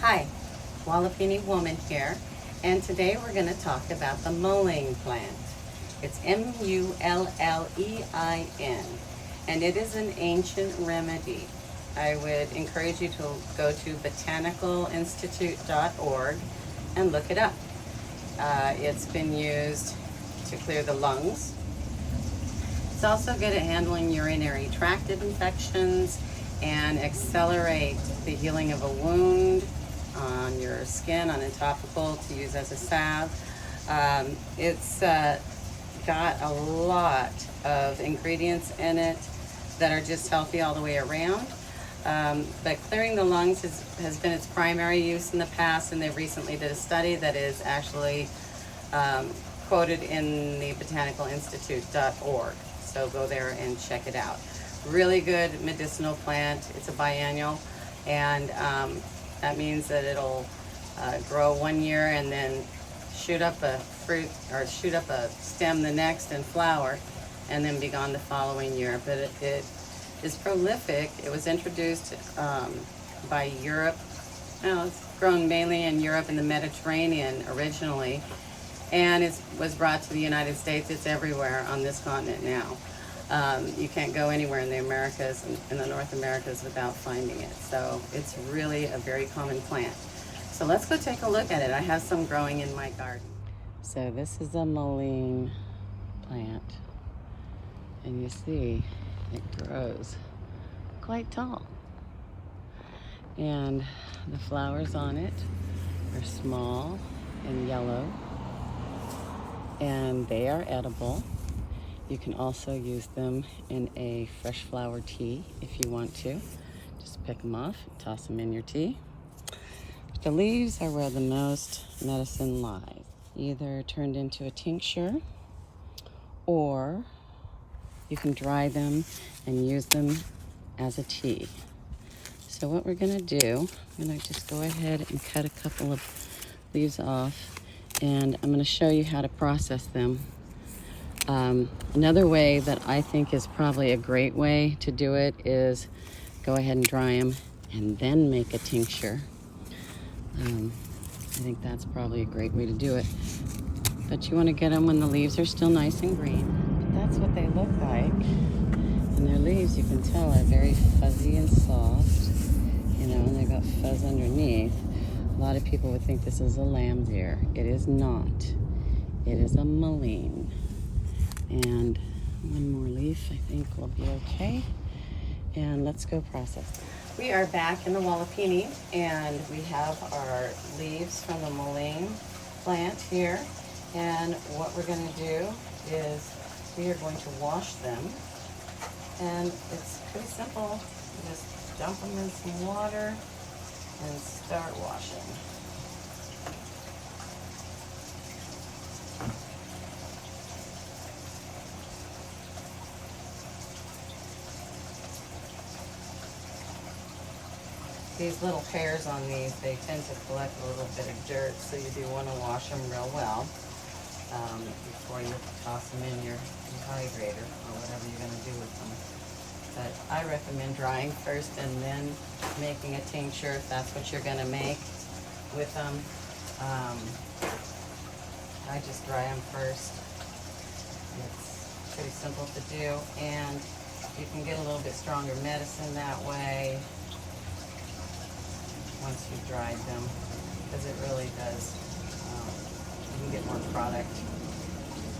Hi, Wallapini Woman here, and today we're going to talk about the mullein plant. It's Mullein, and it is an ancient remedy. I would encourage you to go to botanicalinstitute.org and look it up. It's been used to clear the lungs. It's also good at handling urinary tract infections and accelerate the healing of a wound on your skin on a topical to use as a salve. It's got a lot of ingredients in it that are just healthy all the way around. But clearing the lungs has been its primary use in the past, and they recently did a study that is actually quoted in the botanicalinstitute.org. So go there and check it out. Really good medicinal plant. It's a biennial, and that means that it'll grow 1 year and then shoot up a fruit or shoot up a stem the next and flower, and then be gone the following year. But it is prolific. It was introduced by Europe. Well, it's grown mainly in Europe and the Mediterranean originally, and it was brought to the United States. It's everywhere on this continent now. You can't go anywhere in the Americas and in the North Americas without finding it. So it's really a very common plant. So let's go take a look at it. I have some growing in my garden. So this is a mullein plant, and you see it grows quite tall. And the flowers on it are small and yellow, and they are edible. You can also use them in a fresh flower tea if you want to. Just pick them off, toss them in your tea. The leaves are where the most medicine lies. Either turned into a tincture, or you can dry them and use them as a tea. So what we're gonna do, I'm gonna just go ahead and cut a couple of leaves off, and I'm gonna show you how to process them. Another way that I think is probably a great way to do it is go ahead and dry them and then make a tincture. I think that's probably a great way to do it. But you want to get them when the leaves are still nice and green. But that's what they look like. And their leaves, you can tell, are very fuzzy and soft. You know, and they've got fuzz underneath. A lot of people would think this is a lamb's ear. It is not. It is a mullein. And one more leaf I think will be okay. And let's go process. We are back in the Wallapini, and we have our leaves from the mullein plant here. And what we're going to do is we are going to wash them. And it's pretty simple. You just dump them in some water and start washing. These little hairs on these, they tend to collect a little bit of dirt, so you do want to wash them real well before you toss them in your dehydrator or whatever you're going to do with them. But I recommend drying first and then making a tincture if that's what you're going to make with them. I just dry them first. It's pretty simple to do, and you can get a little bit stronger medicine that way once you've dried them, because it really does, you can get more product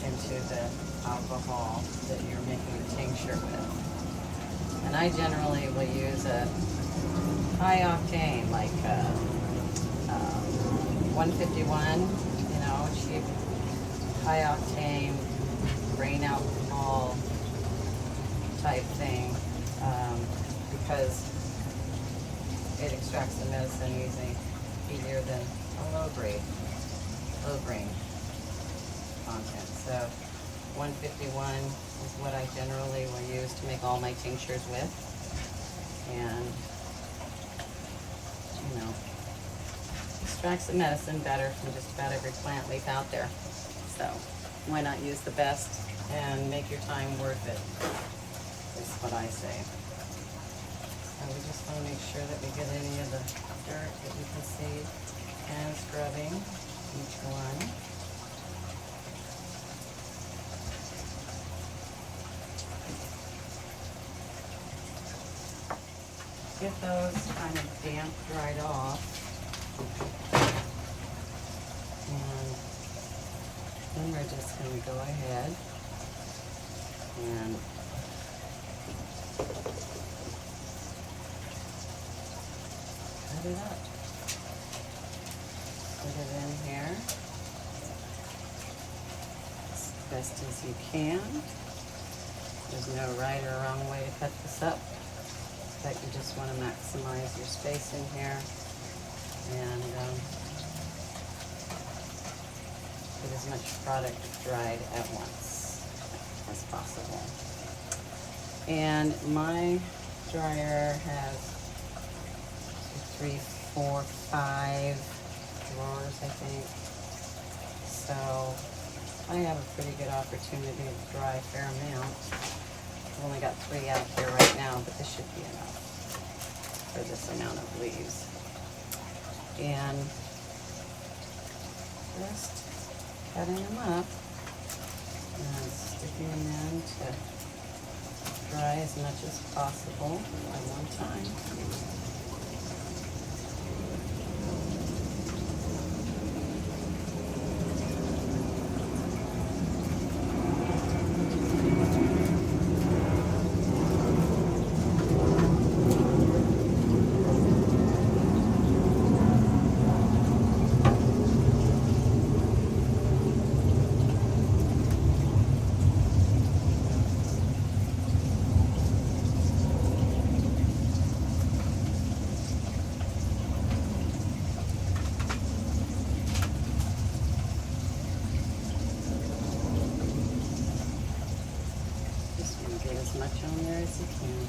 into the alcohol that you're making the tincture with. And I generally will use a high octane, like 151, you know, cheap high octane grain alcohol type thing, because it extracts the medicine easier than a low grain content. So 151 is what I generally will use to make all my tinctures with. And, you know, extracts the medicine better from just about every plant leaf out there. So why not use the best and make your time worth it, is what I say. And we just want to make sure that we get any of the dirt that you can see, and scrubbing each one. Get those kind of damp dried off. And then we're just going to go ahead and cut it up. Put it in here as best as you can. There's no right or wrong way to cut this up, but you just want to maximize your space in here and get as much product dried at once as possible. And my dryer has 3, 4, 5 drawers, I think. So I have a pretty good opportunity to dry a fair amount. I've only got 3 out here right now, but this should be enough for this amount of leaves. And just cutting them up and sticking them in to dry as much as possible at one time. As much on there as you can.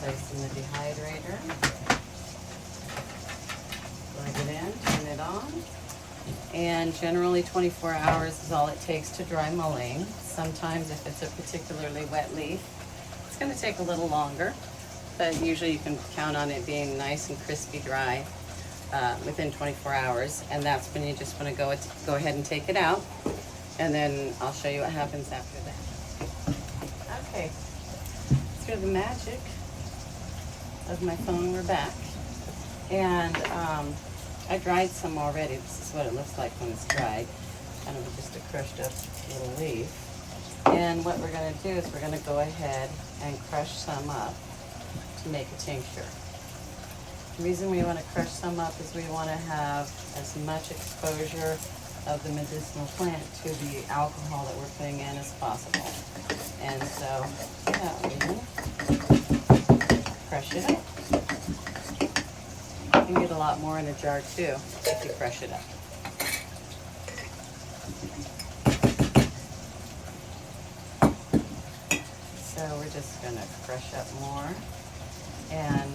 Place in the dehydrator, plug it in, turn it on, and generally 24 hours is all it takes to dry mullein. Sometimes if it's a particularly wet leaf, it's going to take a little longer, but usually you can count on it being nice and crispy dry within 24 hours, and that's when you just want to go ahead and take it out, and then I'll show you what happens after that. Okay, through the magic of my phone, we're back, and I dried some already. This is what it looks like when it's dried, kind of just a crushed up little leaf. And what we're going to do is we're going to go ahead and crush some up to make a tincture. The reason we want to crush some up is we want to have as much exposure of the medicinal plant to the alcohol that we're putting in as possible. And so that we crush it up. You can get a lot more in a jar too if you crush it up. So we're just going to crush up more, and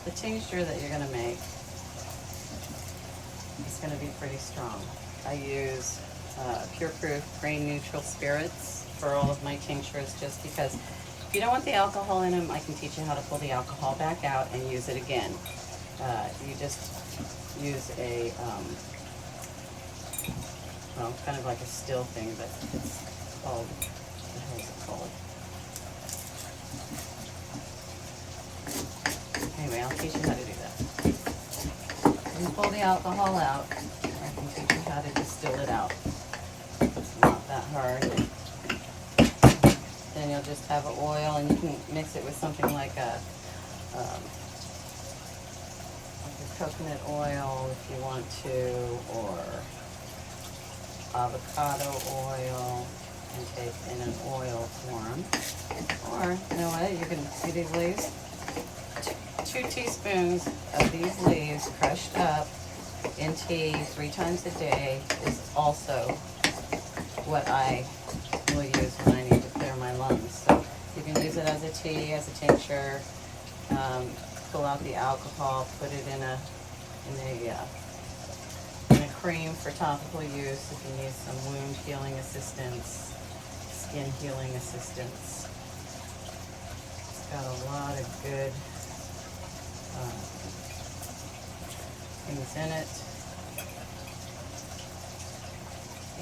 the tincture that you're going to make is going to be pretty strong. I use pure proof grain neutral spirits for all of my tinctures, just because if you don't want the alcohol in them, I can teach you how to pull the alcohol back out and use it again. You just use a, well, kind of like a still thing, but it's called, what the hell is it called? Anyway, I'll teach you how to do that. You pull the alcohol out, I can teach you how to distill it out. It's not that hard. you'll just have an oil, and you can mix it with something like a coconut oil if you want to, or avocado oil, and take in an oil form. Or, you know what, you can see these leaves? 2 teaspoons of these leaves crushed up in tea 3 times a day is also what I will use when I need to clear my lungs. So you can use it as a tea, as a tincture, pull out the alcohol, put it in a cream for topical use if you need some wound healing assistance, skin healing assistance. It's got a lot of good things in it,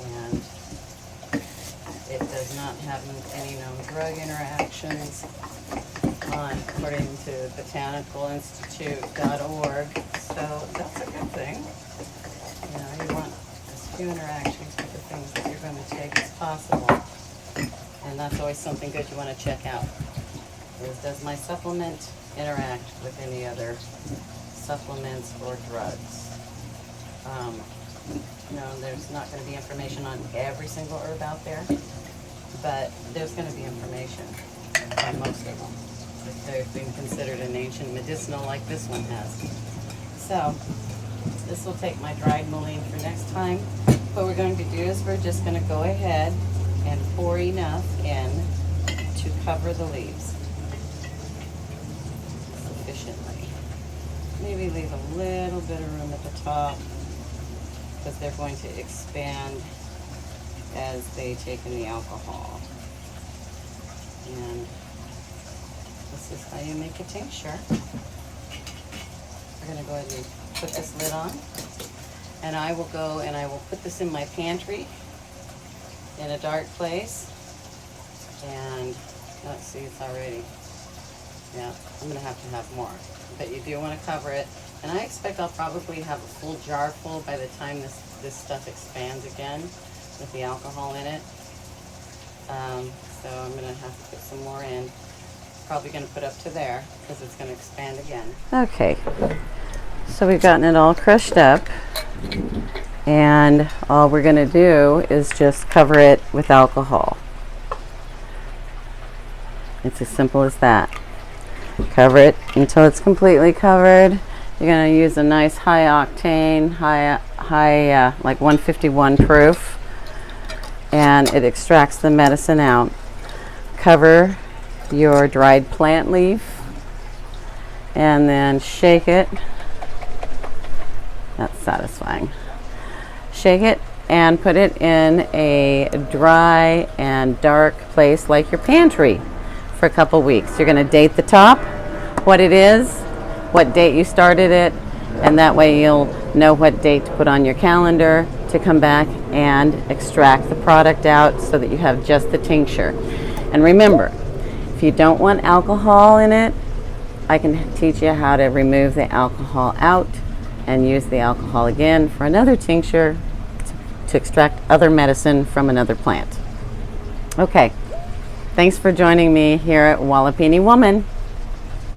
and it does not have any known drug interactions according to botanicalInstitute.org, so that's a good thing. You know, you want as few interactions with the things that you're going to take as possible, and that's always something good you want to check out. Does my supplement interact with any other supplements or drugs? There's not going to be information on every single herb out there, but there's going to be information on most of them, if they've been considered an ancient medicinal like this one has. So this will take my dried mullein for next time. What we're going to do is we're just going to go ahead and pour enough in to cover the leaves sufficiently. Maybe leave a little bit of room at the top, because they're going to expand as they take in the alcohol. And this is how you make a tincture. We're going to go ahead and put this lid on, and I will go and I will put this in my pantry in a dark place. And let's see, it's already, yeah, I'm going to have more, but you do want to cover it. And I expect I'll probably have a full jar full by the time this stuff expands again with the alcohol in it. So I'm going to have to put some more in. Probably going to put up to there because it's going to expand again. Okay, so we've gotten it all crushed up, and all we're going to do is just cover it with alcohol. It's as simple as that. Cover it until it's completely covered. You're going to use a nice high octane, like 151 proof, and it extracts the medicine out. Cover your dried plant leaf and then shake it. That's satisfying. Shake it and put it in a dry and dark place like your pantry for a couple weeks. You're going to date the top, what it is, what date you started it, and that way you'll know what date to put on your calendar to come back and extract the product out so that you have just the tincture. And remember, if you don't want alcohol in it, I can teach you how to remove the alcohol out and use the alcohol again for another tincture to extract other medicine from another plant. Okay, thanks for joining me here at Wallapini Woman.